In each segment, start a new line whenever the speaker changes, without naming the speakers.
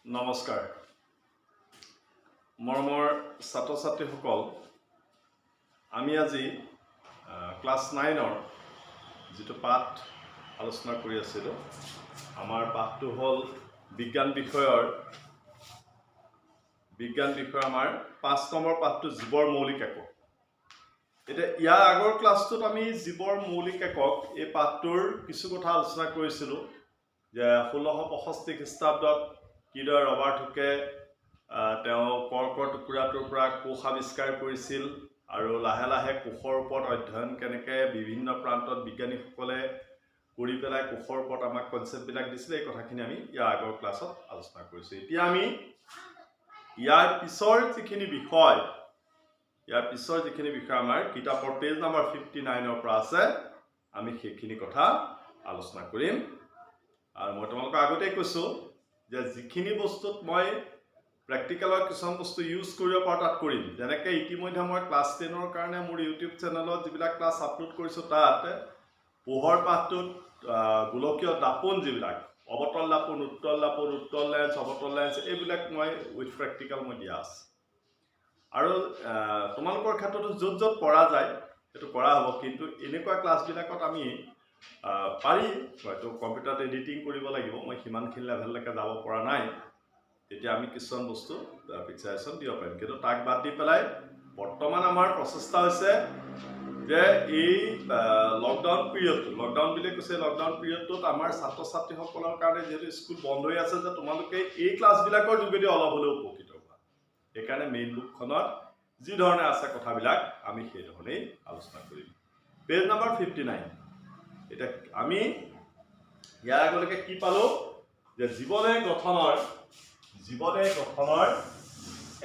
নমস্কাৰ মৰমৰ ছাত্ৰ ছাত্ৰীসকল আমি আজি ক্লাছ 9ৰ যেটো পাঠ আলোচনা কৰি আছিলোঁ আমাৰ পাঠটো হ'ল বিজ্ঞান বিষয়ৰ আমাৰ 5 নম্বৰ পাঠটো জীৱৰ মৌলিক একক এটা ইয়াৰ আগৰ ক্লাছটোত আমি জীৱৰ মৌলিক একক এই পাঠটোৰ কিছু কথা আলোচনা কৰিছিলোঁ যে 1665 খ্ৰীষ্টাব্দত কিদৰে ৰবাৰ্ট হুকে তেওঁ কৰ্কৰ টুকুৰাটোৰ পৰা কোষ আৱিষ্কাৰ কৰিছিল আৰু লাহে লাহে কোষৰ ওপৰত অধ্যয়ন কেনেকৈ বিভিন্ন প্ৰান্তত বিজ্ঞানীসকলে কৰি পেলাই কোষৰ ওপৰত আমাক কনচেপ্টবিলাক দিছিলে এই কথাখিনি আমি ইয়াৰ আগৰ ক্লাছত আলোচনা কৰিছোঁ এতিয়া আমি ইয়াৰ পিছৰ যিখিনি বিষয় আমাৰ কিতাপৰ পেজ নম্বৰ 59ৰ পৰা আছে আমি সেইখিনি কথা আলোচনা কৰিম আৰু মই তোমালোকক আগতেই কৈছোঁ যে যিখিনি বস্তুত মই প্ৰেক্টিকেলৰ কিছুমান বস্তু ইউজ কৰিব পাৰোঁ তাত কৰিম যেনেকৈ ইতিমধ্যে মই ক্লাছ 10ৰ কাৰণে মোৰ ইউটিউব চেনেলত যিবিলাক ক্লাছ আপলোড কৰিছোঁ তাত পোহৰ পাঠটোত গোলকীয় দাপোন যিবিলাক অৱতল দাপোন উত্তল লেন্স অৱতল লেন্স এইবিলাক মই উইথ প্ৰেক্টিকেল মই দিয়া আছে আৰু তোমালোকৰ ক্ষেত্ৰতো য'ত য'ত পৰা যায় সেইটো কৰা হ'ব কিন্তু এনেকুৱা ক্লাছবিলাকত আমি পাৰি হয়তো কম্পিউটাৰত এডিটিং কৰিব লাগিব মই সিমানখিনি লেভেললৈকে যাব পৰা নাই তেতিয়া আমি কিছুমান বস্তু পিকচাৰেশ্যন দিব পাৰিম কিন্তু তাক বাদ দি পেলাই বৰ্তমান আমাৰ প্ৰচেষ্টা হৈছে যে এই লকডাউন বুলি কৈছে লকডাউন পিৰিয়ডটোত আমাৰ ছাত্ৰ ছাত্ৰীসকলৰ কাৰণে যিহেতু স্কুল বন্ধ হৈ আছে যে তোমালোকে এই ক্লাছবিলাকৰ যোগেদি অলপ হ'লেও উপকৃত হোৱা সেইকাৰণে মেইন বুকখনত যি ধৰণে আছে কথাবিলাক আমি সেই ধৰণেই আলোচনা কৰিম পেজ নম্বৰ 59 এটা আমি ইয়াৰ আগলৈকে কি পালো যে জীৱনে গঠনৰ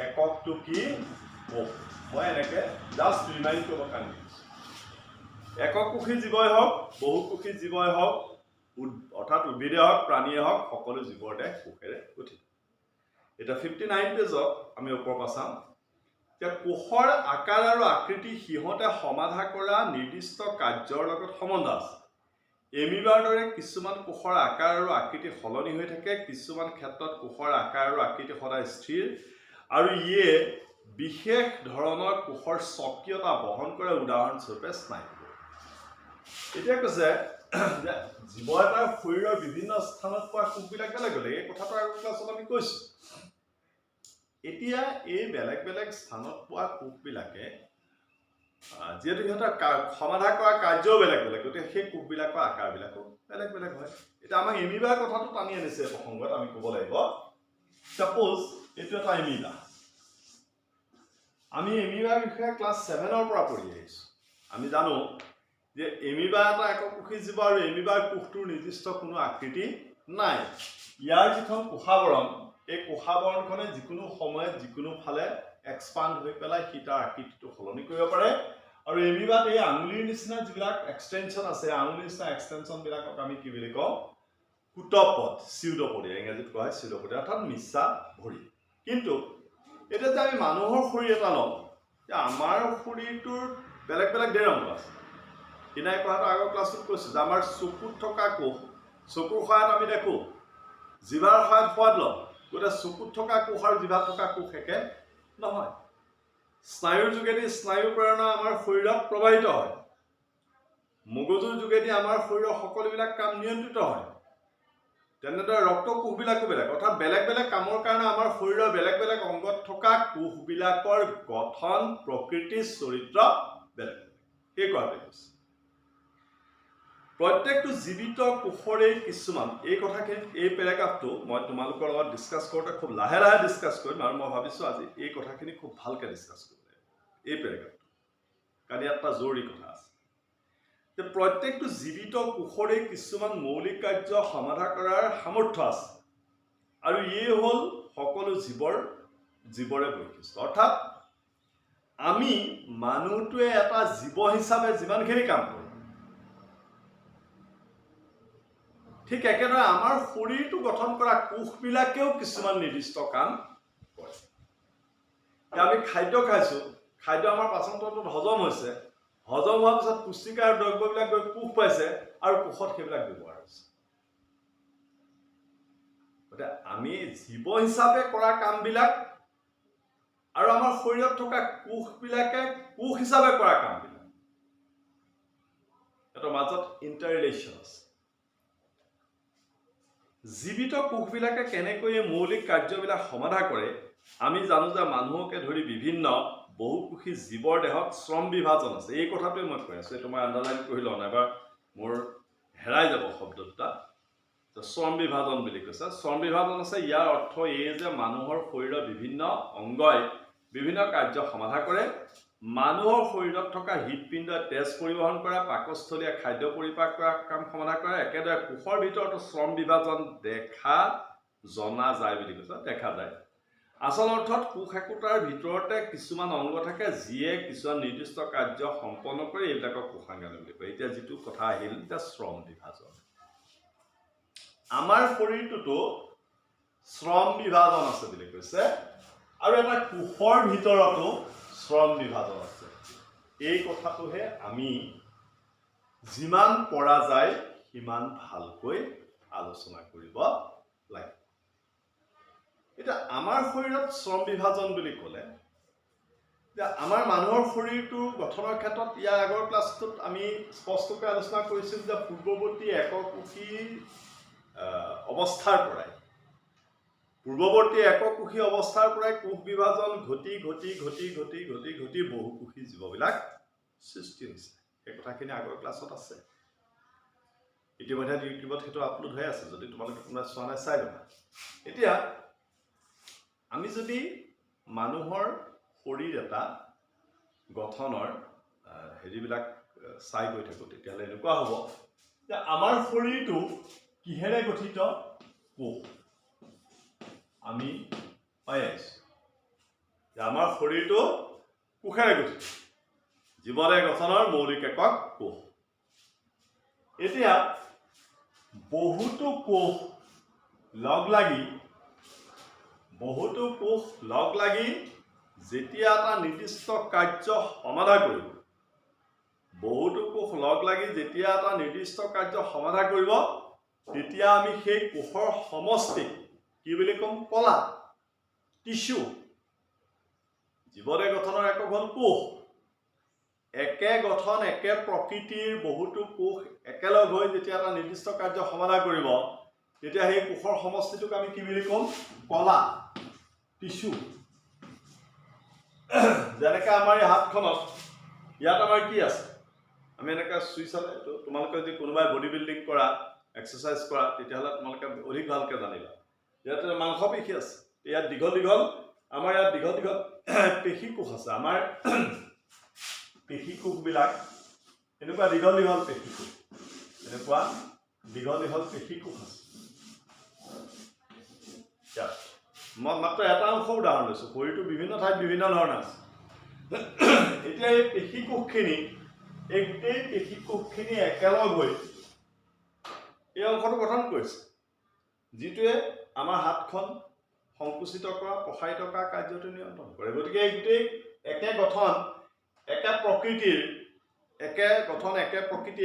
এককটো কি মই এনেকে জাষ্ট ৰিমাইণ্ড কৰিব কাৰণে এককোষী জীৱই হওক বহুকোষী জীৱই হওক অৰ্থাৎ উদ্ভিদে হওক প্ৰাণীয়ে হওক সকলো জীৱৰ দেহ কোষেৰে গঠিত এটা 59 পেজত আমি ওপৰৰ পৰা চাম যে কোষৰ আকাৰ আৰু আকৃতি সিহঁতে সমাধা কৰা নিৰ্দিষ্ট কাৰ্যৰ লগত সম্বন্ধ আছে এমিবাৰ দৰে কিছুমান কোষৰ আকাৰ আৰু আকৃতি সলনি হৈ থাকে কিছুমান ক্ষেত্ৰত কোষৰ আকাৰ আৰু আকৃতি সদায় স্থিৰ আৰু ইয়ে বিশেষ ধৰণৰ কোষৰ সক্ৰিয়তা বহন কৰে উদাহৰণস্বৰূপে স্নায়ু এতিয়া কৈছে যে জীৱ এটাৰ শৰীৰৰ বিভিন্ন স্থানত পোৱা কোষবিলাক বেলেগ বেলেগ এই কথাটো আগৰ ক্লাছত আমি কৈছোঁ এতিয়া এই বেলেগ বেলেগ স্থানত পোৱা কোষবিলাকে যেহেতু সিহঁতৰ সমাধা কৰা কাৰ্যও বেলেগ বেলেগ গতিকে সেই কোষবিলাকৰ আকাৰবিলাকো বেলেগ বেলেগ হয় এতিয়া আমাক এমিবাৰ কথাটো টানি আনিছে প্ৰসংগত আমি ক'ব লাগিব ছাপ'জ এইটো এটা এমিবা আমি এমিবাৰ বিষয়ে ক্লাছ 7ৰ পৰা পঢ়ি আহিছোঁ আমি জানো যে এমিবা এটা এককোষী জীৱ আৰু এমিবাৰ কোষটোৰ নিৰ্দিষ্ট কোনো আকৃতি নাই ইয়াৰ যিখন কোষাৱৰণ এই কোষাৱৰণখনে যিকোনো সময়ত যিকোনো ফালে এক্সপাণ্ড হৈ পেলাই সি তাৰ আকৃতিটো সলনি কৰিব পাৰে আৰু এমিবাত এই আঙুলিৰ নিচিনা যিবিলাক এক্সটেনশ্যন আছে আঙুলিৰ নিচিনা এক্সটেনশ্যনবিলাকক আমি কি বুলি কওঁ কুটপদ চিউডপদি ইংৰাজীত কোৱা হয় চিউডপদি অৰ্থাৎ মিছা ভৰি কিন্তু এতিয়া যে আমি মানুহৰ শৰীৰ এটা লওঁ যে আমাৰ শৰীৰটোৰ বেলেগ বেলেগ দেহ অংগ আছে কিনাই কথাটো আগৰ ক্লাছত কৈছোঁ যে আমাৰ চকুত থকা কোষ চকুৰ সহায়ত আমি দেখোঁ জিভাৰ সহায়ত সোৱাদ লওঁ গতিকে চকুত থকা কোষ আৰু জিভাত থকা কোষ একে নহয় স্নায়ুৰ যোগেদি স্নায়ু প্ৰেৰণা আমাৰ শৰীৰত প্ৰবাহিত হয় মগজুৰ যোগেদি আমাৰ শৰীৰৰ সকলোবিলাক কাম নিয়ন্ত্ৰিত হয় তেনেদৰে ৰক্ত কোষবিলাকো বেলেগ অৰ্থাৎ বেলেগ বেলেগ কামৰ কাৰণে আমাৰ শৰীৰৰ বেলেগ বেলেগ অংগত থকা কোষবিলাকৰ গঠন প্ৰকৃতি চৰিত্ৰ বেলেগ এই কথাটো কৈছে প্ৰত্যেকটো জীৱিত কোষৰে কিছুমান এই কথাখিনি এই পেৰাগ্ৰাফটো মই তোমালোকৰ লগত ডিছকাছ কৰোঁতে খুব লাহে লাহে ডিছকাছ কৰিম আৰু মই ভাবিছোঁ আজি এই কথাখিনি খুব ভালকৈ ডিছকাছ কৰিব লাগিব এই পেৰাগ্ৰাফটো কাৰণ ইয়াত এটা জৰুৰী কথা আছে যে প্ৰত্যেকটো জীৱিত কোষৰে কিছুমান মৌলিক কাৰ্য সমাধা কৰাৰ সামৰ্থ্য আছে আৰু ইয়ে হ'ল সকলো জীৱৰে বৈশিষ্ট্য অৰ্থাৎ আমি মানুহটোৱে এটা জীৱ হিচাপে যিমানখিনি কাম কৰোঁ ঠিক একেদৰে আমাৰ শৰীৰটো গঠন কৰা কোষবিলাকেও কিছুমান নিৰ্দিষ্ট কাম কৰে আমি খাদ্য খাইছোঁ খাদ্য আমাৰ পাচন তন্ত্ৰত হজম হৈছে হজম হোৱাৰ পিছত পুষ্টিকাৰ দ্ৰব্যবিলাক গৈ কোষ পাইছে আৰু কোষত সেইবিলাক ব্যৱহাৰ হৈছে গতিকে আমি জীৱ হিচাপে কৰা কামবিলাক আৰু আমাৰ শৰীৰত থকা কোষবিলাকে কোষ হিচাপে কৰা কামবিলাক এটাৰ মাজত ইণ্টাৰ ৰিলেশ্যন আছে। জীৱিত কোষবিলাকে কেনেকৈ মৌলিক কাৰ্যবিলাক সমাধা কৰে আমি জানো যে মানুহকে ধৰি বিভিন্ন বহুকোষী জীৱৰ দেহত শ্ৰম বিভাজন আছে। এই কথাটোৱে মই কৈ আছোঁ, এইটো মই আণ্ডাৰলাইন কৰি লওঁ নাইবা মোৰ হেৰাই যাব শব্দ দুটা। শ্ৰম বিভাজন বুলি কৈছে। শ্ৰম বিভাজন আছে, ইয়াৰ অৰ্থ এই যে মানুহৰ শৰীৰৰ বিভিন্ন অংগই বিভিন্ন কাৰ্য সমাধা কৰে। মানুহৰ শৰীৰত থকা হৃদপিণ্ডই তেজ পৰিবহণ কৰা, পাকস্থলীয়ে খাদ্য পৰিপাক কৰা কাম সমাধা কৰে। একেদৰে কোষৰ ভিতৰতো শ্ৰম বিভাজন দেখা জনা যায় বুলি কৈছে, দেখা যায়। আচল অৰ্থত কোষ একোটাৰ ভিতৰতে কিছুমান অংগ থাকে যিয়ে কিছুমান নিৰ্দিষ্ট কাৰ্য সম্পন্ন কৰে, এইবিলাকক কোষাংগাণু বুলি কয়। এতিয়া যিটো কথা আহিল এতিয়া শ্ৰম বিভাজন। আমাৰ শৰীৰটোতো শ্ৰম বিভাজন আছে বুলি কৈছে আৰু এটা কোষৰ ভিতৰতো শ্ৰম বিভাজন আছে। এই কথাটোহে আমি যিমান পৰা যায় সিমান ভালকৈ আলোচনা কৰিব লাগে। এতিয়া আমাৰ শৰীৰত শ্ৰম বিভাজন বুলি ক'লে আমাৰ মানুহৰ শৰীৰটোৰ গঠনৰ ক্ষেত্ৰত ইয়াৰ আগৰ ক্লাছটোত আমি স্পষ্টকৈ আলোচনা কৰিছিলোঁ যে পূৰ্বৱৰ্তী এককোষী অৱস্থাৰ পৰাই কোষ বিভাজন ঘটি বহুকোষী জীৱবিলাক সৃষ্টি হৈছে। সেই কথাখিনি আগৰ ক্লাছত আছে, ইতিমধ্যে ইউটিউবত সেইটো আপলোড হৈ আছে, যদি তোমালোকে কোনোবাই চোৱা নাই চাই ল'বা। এতিয়া আমি যদি মানুহৰ শৰীৰ এটা গঠনৰ হেৰিবিলাক চাই গৈ থাকোঁ তেতিয়াহ'লে এনেকুৱা হ'ব যে আমাৰ শৰীৰটো কিহেৰে গঠিত? কোষ। আমি পাই আছোঁ যে আমাৰ শৰীৰটো কোষেৰে গঠিত। জীৱদেহ গঠনৰ মৌলিক একক কোষ। এতিয়া বহুতো কোষ লগ লাগি যেতিয়া এটা নিৰ্দিষ্ট কাৰ্য সমাধা কৰিব, তেতিয়া আমি সেই কোষৰ সমষ্টিক কি বুলি ক'ম? কলা, টিস্যু। জীৱদেহ গঠনৰ একক হ'ল কোষ। একে গঠন একে প্ৰকৃতিৰ বহুতো কোষ একেলগ হৈ যেতিয়া এটা নিৰ্দিষ্ট কাৰ্য সমাধা কৰিব, তেতিয়া সেই কোষৰ সমষ্টিটোক আমি কি বুলি ক'ম? কলা, টিস্যু। যেনেকৈ আমাৰ এই হাতখনত ইয়াত আমাৰ কি আছে? আমি এনেকৈ চুই চালে তোমালোকে যদি কোনোবাই বডি বিল্ডিং কৰা, এক্সাৰচাইজ কৰা, তেতিয়াহ'লে তোমালোকে অধিক ভালকৈ জানিবা। ইয়াত মাংস পেশী আছে, ইয়াত দীঘল আমাৰ ইয়াত দীঘল পেশী কোষ আছে। আমাৰ পেশী কোষবিলাক এনেকুৱা দীঘল পেশী কোষ, এনেকুৱা দীঘল পেশী কোষ আছে। মই মাত্ৰ এটা অংশ উদাহৰণ লৈছোঁ, শৰীৰটো বিভিন্ন ঠাইত বিভিন্ন ধৰণৰ আছে। এতিয়া এই পেশী কোষখিনি, এই গোটেই পেশী কোষখিনি একেলগ হৈ এই অংশটো গঠন কৰিছে, যিটোৱে আমাৰ হাতখন সংকুচিত কৰা, প্ৰসাৰিত কৰা কাৰ্যটো নিয়ন্ত্ৰণ কৰে। গতিকে এই গোটেই একে গঠন একে প্ৰকৃতিৰ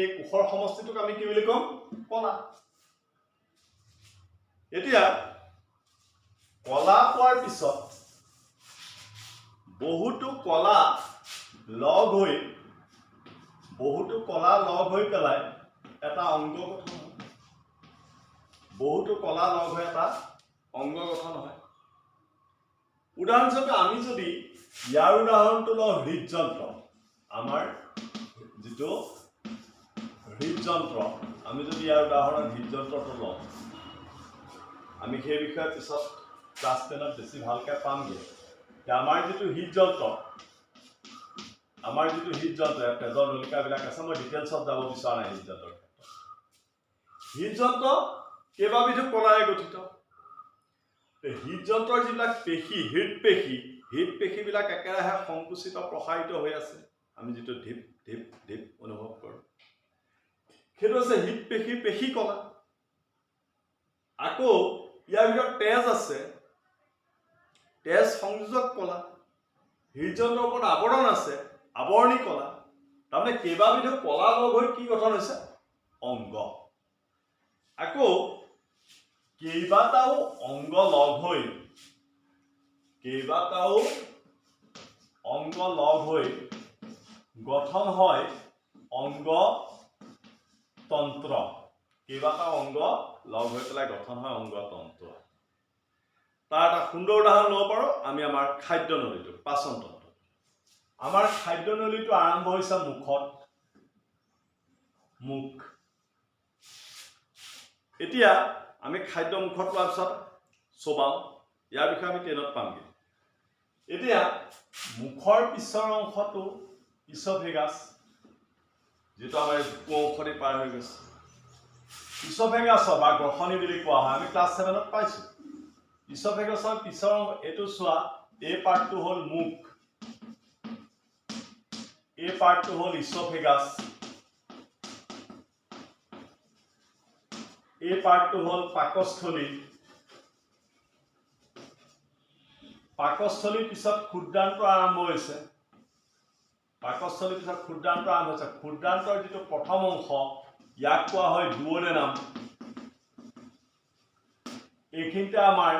এই কোষৰ সমষ্টিটোক আমি কি বুলি ক'ম? কলা। এতিয়া কলা পোৱাৰ পিছত বহুতো কলা লগ হৈ পেলাই এটা অংগ গঠন হয়। উদাহৰণস্বৰূপে আমি যদি ইয়াৰ উদাহৰণটো লওঁ হৃদযন্ত্ৰ, আমাৰ যিটো হৃদযন্ত্ৰ, আমি যদি ইয়াৰ উদাহৰণ হৃদযন্ত্ৰটো লওঁ, আমি সেই বিষয়ে পিছত ক্লাছ 10ত বেছি ভালকৈ পামগৈ। আমাৰ যিটো হৃদযন্ত্ৰ, ইয়াত তেজৰ নলিকাবিলাক আছে, মই ডিটেইলছত যাব বিচৰা নাই হৃদযন্ত্ৰৰ ক্ষেত্ৰত। হৃদযন্ত্ৰ কেইবাবিধো কলাৰে গঠিত। হৃদযন্ত্ৰৰ যিবিলাক পেশী, হৃদপেশীবিলাক একেৰাহে সংকুচিত প্ৰসাৰিত হৈ আছে। আমি যিটো ঢিপ অনুভৱ কৰোঁ, সেইটো হৈছে হৃদপেশীৰ পেশী কলা। আকৌ ইয়াৰ ভিতৰত তেজ আছে, তেজ সংযোজক কলা। হৃদযন্ত্ৰৰ ওপৰত আৱৰণ আছে, আৱৰণী কলা। তাৰমানে কেইবাবিধো কলা লগ হৈ কি গঠন হৈছে? অংগ। আকৌ কেইবাটাও অংগ লগ হৈ গঠন হয় অংগতন্ত্ৰ। কেইবাটাও অংগ লগ হৈ পেলাই গঠন হয় অংগতন্ত্ৰ। তাৰ এটা সুন্দৰ উদাহৰণ ল'ব পাৰোঁ আমি আমাৰ খাদ্য নলীটো, পাচন তন্ত্ৰ। আমাৰ খাদ্য নলীটো আৰম্ভ হৈছে মুখত, মুখ। এতিয়া আমি খাদ্য মুখত লোৱাৰ পিছত চোবাওঁ, ইয়াৰ বিষয়ে আমি 10ত পামগৈ। এতিয়া মুখৰ পিছৰ অংশটো ইছ'ফেগাছ, যিটো আমাৰ অংশটি পাৰ হৈ গৈছে। ইছ'ফেগাছৰ বা গ্ৰসনি বুলি কোৱা হয়, আমি ক্লাছ 7ত পাইছোঁ। ইছ'ফেগাছৰ পিছৰ এইটো চোৱা, এই পাৰ্টটো হ'ল মুখ, এই পাৰ্টটো হ'ল ইছ'ফেগাছ, এই পাৰ্টটো হ'ল পাকস্থলী। পাকস্থলীৰ পিছত ক্ষুদ্ৰান্ত আৰম্ভ হৈছে। পাকস্থলীৰ পিছত ক্ষুদ্ৰান্ত আৰম্ভ হৈছে। ক্ষুদ্ৰান্তৰ যিটো প্ৰথম অংশ, ইয়াক কোৱা হয় দুঅডেনাম। এইখিনিতে আমাৰ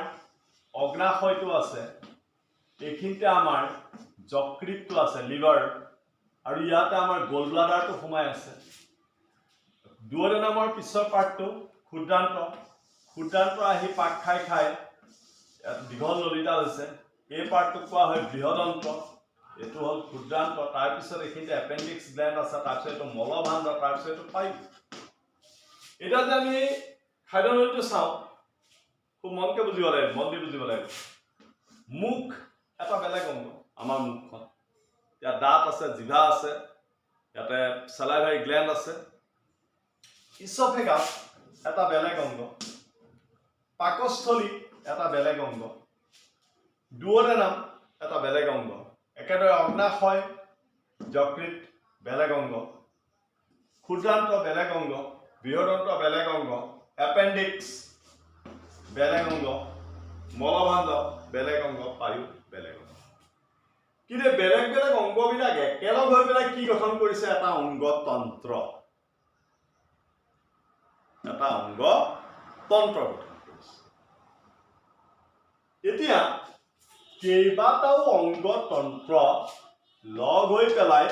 অগ্নাশয়টো আছে, এইখিনিতে আমাৰ যকৃতটো আছে, লিভাৰ, আৰু ইয়াতে আমাৰ গল ব্লাডাৰটো সোমাই আছে। দুঅডেনামৰ পিছৰ পাৰ্টটো ক্ষুদ্ৰান্ত। ক্ষুদ্ৰান্ত আহি পাক খাই দীঘল নলীডাল হৈছে। এই পাৰ্টটোক কোৱা হয় বৃহদন্ত্ৰ, এইটো হ'ল ক্ষুদ্ৰান্ত। তাৰপিছত এইখিনিতে এপেণ্ডিক্স গ্লেণ্ড আছে, তাৰপিছত এইটো মলভাণ্ড, তাৰপিছত এইটো পাইপ। এতিয়া যে আমি খাদ্য নলীটো চাওঁ, খুব মনকে বুজিব লাগিব, মন দি বুজিব লাগিব। মুখ এটা বেলেগ অংগ, আমাৰ মুখখন। ইয়াত দাঁত আছে, জিভা আছে, ইয়াতে চেলাইভাৰী গ্লেণ্ড আছে। ইছ'ফেগাছ এটা বেলেগ অংগ, পাকস্থলী এটা বেলেগ অংগ, দুঅডেনাম এটা বেলেগ অংগ, একেদৰে অগ্নাশয়, যকৃত বেলেগ অংগ, ক্ষুদ্ৰান্ত বেলেগ অংগ, বৃহদন্ত বেলেগ অংগ, এপেণ্ডিক্স বেলেগ অংগ, মলভাণ্ড বেলেগ অংগ, পায়ু বেলেগ অংগ। কিন্তু বেলেগ বেলেগ অংগবিলাক একেলগ হৈ পেলাই কি গঠন কৰিছে? এটা অংগতন্ত্ৰ। এটা অংগতন্ত্ৰ গঠন কৰিছে। এতিয়া কেইবাটাও অংগতন্ত্ৰ লগ হৈ পেলাই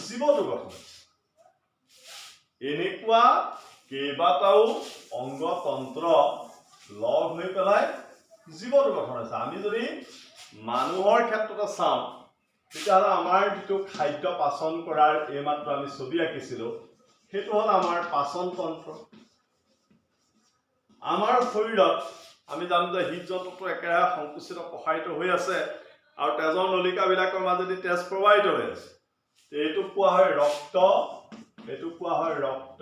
জীৱটো গঠন কৰিছে। এনেকুৱা কেইবাটাও অংগতন্ত্ৰ লগ হৈ পেলাই জীৱটো গঠন হৈছে। আমি যদি মানুহৰ ক্ষেত্ৰতে চাওঁ, তেতিয়াহ'লে আমাৰ যিটো খাদ্য পাচন কৰাৰ এইমাত্ৰ আমি ছবি আঁকিছিলোঁ, সেইটো হ'ল আমাৰ পাচন তন্ত্ৰ। আমাৰ শৰীৰত আমি জানো যে হৃদযন্ত্ৰটো একেৰাহে সংকুচিত প্ৰসাৰিত হৈ আছে আৰু তেজৰ নলিকাবিলাকৰ মাজেদি তেজ প্ৰবাহিত হৈ আছে। এইটোক কোৱা হয় ৰক্ত, এইটোক কোৱা হয় ৰক্ত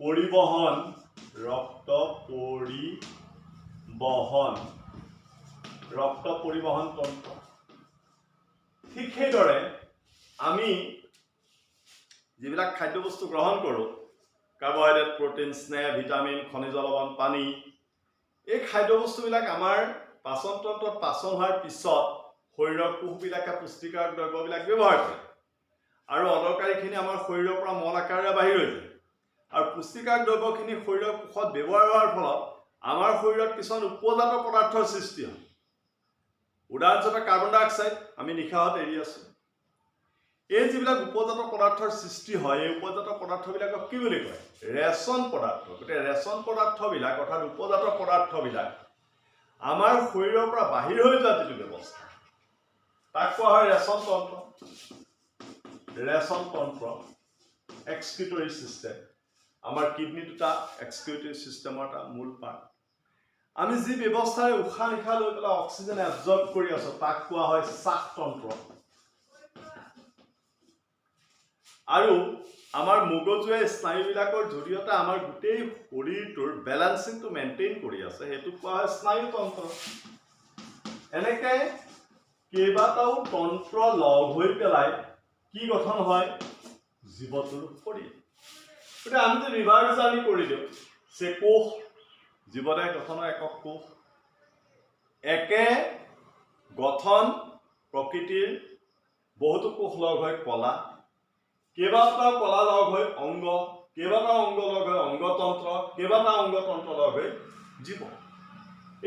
পৰিবহন, ৰক্ত পৰিবহন তন্ত্ৰ। ঠিক সেইদৰে আমি যিবিলাক খাদ্যবস্তু গ্ৰহণ কৰোঁ, কাৰ্বহাইড্ৰেট, প্ৰটিন, স্নেহ, ভিটামিন, খনিজ লৱণ, পানী, এই খাদ্যবস্তুবিলাক আমাৰ পাচন তন্ত্ৰত পাচন হোৱাৰ পিছত শৰীৰৰ কোষবিলাকে পুষ্টিকাৰক দ্ৰব্যবিলাক ব্যৱহাৰ কৰে আৰু অদৰকাৰীখিনি আমাৰ শৰীৰৰ পৰা মল আকাৰেৰে বাহিৰ হৈ যায়। আৰু পুষ্টিকাৰক দ্ৰব্যখিনি শৰীৰৰ কোষত ব্যৱহাৰ হোৱাৰ ফলত আমাৰ শৰীৰত কিছুমান উপজাত পদাৰ্থৰ সৃষ্টি হয়। উদাহৰণস্বৰূপে কাৰ্বন ডাই অক্সাইড আমি নিশাহত এৰি আছোঁ। এই যিবিলাক উপজাত পদাৰ্থৰ সৃষ্টি হয়, এই উপজাত পদাৰ্থবিলাকক কি বুলি কয়? ৰেচন পদাৰ্থ। গতিকে ৰেচন পদাৰ্থবিলাক অৰ্থাৎ উপজাত পদাৰ্থবিলাক আমাৰ শৰীৰৰ পৰা বাহিৰ হৈ যোৱা যিটো ব্যৱস্থা, তাক কোৱা হয় ৰেচন তন্ত্ৰ। ৰেচন তন্ত্ৰ, এক্সক্ৰিটৰী চিষ্টেম। আমাৰ কিডনী দুটা এক্সক্ৰিটৰী চিষ্টেমৰ এটা মূল পাৰ্ট। আমি যি ব্যৱস্থাৰে উশাহ নিশাহ লৈ পেলাই অক্সিজেন এবজৰ্ব কৰি আছোঁ, তাক কোৱা হয় শ্বাসতন্ত্ৰ। আৰু আমাৰ মগজুৱে স্নায়ুবিলাকৰ জৰিয়তে আমাৰ গোটেই শৰীৰটোৰ বেলেঞ্চিংটো মেইনটেইন কৰি আছে, সেইটোক কোৱা হয় স্নায়ুতন্ত্ৰ। এনেকৈ কেইবাটাও তন্ত্ৰ লগ হৈ পেলাই কি গঠন হয়? জীৱটোৰ শৰীৰ। গতিকে আমি যদি ৰিভাৰ্ছ জাৰ্ণি কৰি দিওঁ, যে কোষ, জীৱদেহ গঠনৰ একক কোষ, একে গঠন প্ৰকৃতিৰ বহুতো কোষ লগ হৈ কলা, কেইবাটাও কলা লগ হৈ অংগ, কেইবাটাও অংগ লগ হৈ অংগতন্ত্ৰ, কেইবাটাও অংগতন্ত্ৰ লগ হৈ জীৱ।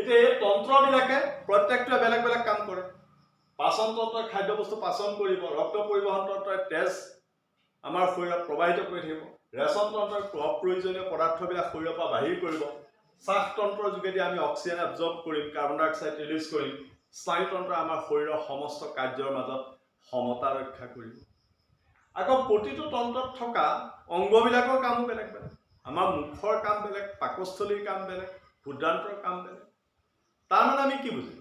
এতিয়া এই তন্ত্ৰবিলাকে প্ৰত্যেকটোৱে বেলেগ বেলেগ কাম কৰে। পাচন তন্ত্ৰই খাদ্য বস্তু পাচন কৰিব, ৰক্ত পৰিবহণ তন্ত্ৰই তেজ আমাৰ শৰীৰত প্ৰবাহিত কৰি থাকিব, ৰেচন তন্ত্ৰই অপ্ৰয়োজনীয় পদাৰ্থবিলাক শৰীৰৰ পৰা বাহিৰ কৰিব, শ্বাস তন্ত্ৰৰ যোগেদি আমি অক্সিজেন এবজৰ্ব কৰিম, কাৰ্বন ডাই অক্সাইড ৰিলিজ কৰিম, স্নায়ুতন্ত্ৰই আমাৰ শৰীৰৰ সমস্ত কাৰ্যৰ মাজত সমতা ৰক্ষা কৰিব। আকৌ প্ৰতিটো তন্ত্ৰত থকা অংগবিলাকৰ কামো বেলেগ বেলেগ। আমাৰ মুখৰ কাম বেলেগ, পাকস্থলীৰ কাম বেলেগ, ক্ষুদ্ৰান্তৰ কাম বেলেগ। তাৰমানে আমি কি বুজিম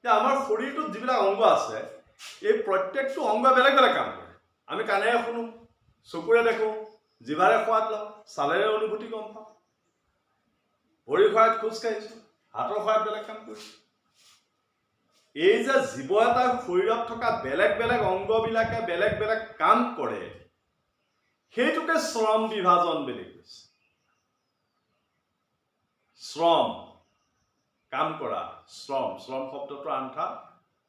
যে আমাৰ শৰীৰটোত যিবিলাক অংগ আছে, এই প্ৰত্যেকটো অংগ বেলেগ বেলেগ কাম কৰে। আমি কাণেৰে শুনো, চকুৰে দেখোঁ, জিভাৰে সোৱাদ লওঁ, ছালেৰে অনুভূতি গম পাওঁ, ভৰিৰ সহায়ত খোজ কাঢ়িছোঁ, হাতৰ সহায়ত বেলেগ কাম কৰিছোঁ। এই যে জীৱ এটাৰ শৰীৰত থকা বেলেগ বেলেগ অংগবিলাকে বেলেগ বেলেগ কাম কৰে, সেইটোকে শ্ৰম বিভাজন বুলি কৈছে। শ্ৰম, কাম কৰা, শ্ৰম। শ্ৰম শব্দটোৰ আন্থা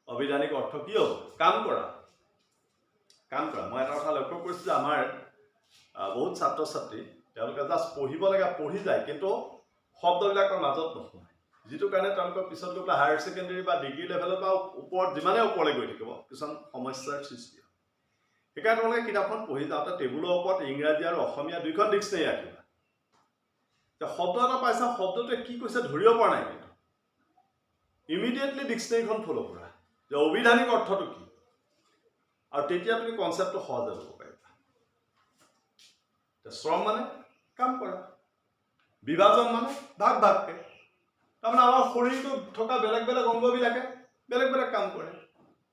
অভিধানিক অৰ্থ কি হ'ব? কাম কৰা। কাম কৰা। মই এটা কথা লক্ষ্য কৰিছোঁ যে আমাৰ বহুত ছাত্ৰ ছাত্ৰী তেওঁলোকে জাষ্ট পঢ়িব লাগে, পঢ়ি যায়, কিন্তু শব্দবিলাকৰ মাজত নোসোমায়, যিটো কাৰণে তেওঁলোকৰ পিছত গৈ পেলাই হায়াৰ ছেকেণ্ডেৰী বা ডিগ্ৰী লেভেলত বা ওপৰত যিমানে ওপৰলৈ গৈ থাকিব কিছুমান সমস্যাৰ সৃষ্টি হয়। সেইকাৰণে তোমালোকে কিতাপখন পঢ়ি যাওঁতে টেবুলৰ ওপৰত ইংৰাজী আৰু অসমীয়া দুইখন ডিক্সনেৰী ৰাখিবা। শব্দ এটা পাইছা, শব্দটোৱে কি কৈছে ধৰিব পৰা নাই, কিন্তু ইমিডিয়েটলি ডিক্সনেৰীখন ফ'ল' কৰা যে অভিধানিক অৰ্থটো কি, আৰু তেতিয়া তুমি কনচেপ্টটো সহজে ল'ব পাৰিবা। শ্ৰম মানে কাম কৰা, বিভাজন মানে ভাগ ভাগকে। তাৰমানে আমাৰ শৰীৰটোত থকা বেলেগ বেলেগ অংগবিলাকে বেলেগ বেলেগ কাম কৰে,